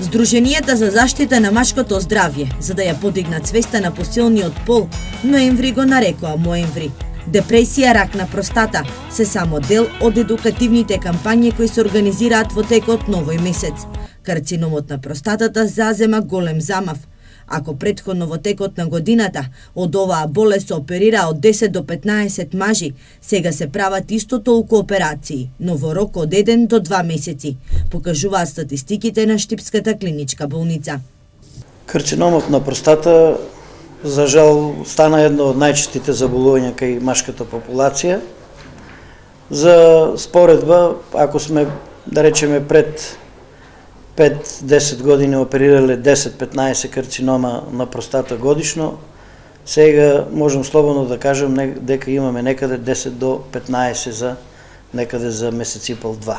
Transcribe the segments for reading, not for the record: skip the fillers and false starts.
Здруженијата за заштита на машкото здравје, за да ја подигнат свеста на посилниот пол, ноември го нарекоа Моември. Депресија, рак на простата се само дел од едукативните кампањи кои се организираат во текот на овој месец. Карциномот на простатата зазема голем замав. Ако претходно во текот на годината од оваа болест се оперира од 10 до 15 мажи, сега се прават исто толку операции, но во рок од 1 до 2 месеци, покажуваат статистиките на Штипската клиничка болница. Карциномот на простата, за жал, стана едно од најчестите заболувања кај машката популација. За споредба, ако сме, да речеме, пред 5-10 години оперирале 10-15 карцинома на простата годишно, сега можем слободно да кажем дека имаме некаде 10 до 15 за некаде за месец и пол 2.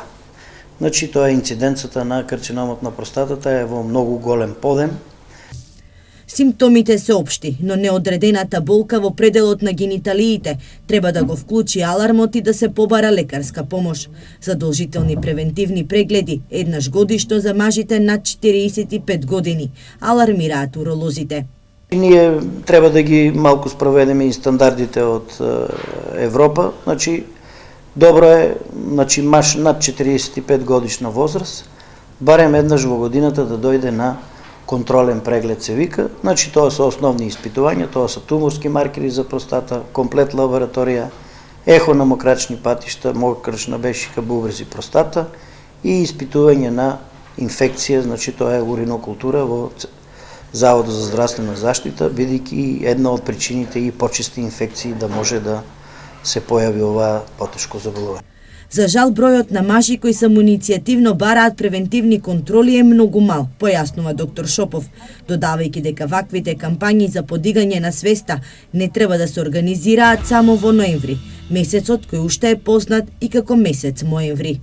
Значи тоа е инциденцата на карциномот на простатата е во многу голем подем. Симптомите се општи, но неодредената болка во пределот на гениталиите треба да го вклучи алармот и да се побара лекарска помош. Задолжителни превентивни прегледи еднаш годишно за мажите над 45 години, алармираат уролозите. Ние треба да ги малку спроведеме и стандардите од Европа. Значи добро е, значи маж над 45 годишна возраст, барем еднаш во годината да дојде на контролен преглед се вика, значи тоа се основни испитувања, тоа се туморски маркери за простата, комплет лабораторија, ехо на мокрачни патишта, мокрачна бешика, бубрези, простата и испитување на инфекција, значи тоа е уринокултура во Заводот за здравствена заштита, бидејќи една од причините и почести инфекции да може да се појави ова потешко заболување. За жал, бројот на мажи кои самоиницијативно бараат превентивни контроли е многу мал, појаснува доктор Шопов, додавајќи дека ваквите кампањи за подигање на свеста не треба да се организираат само во ноември, месецот кој уште е познат и како месец Моември.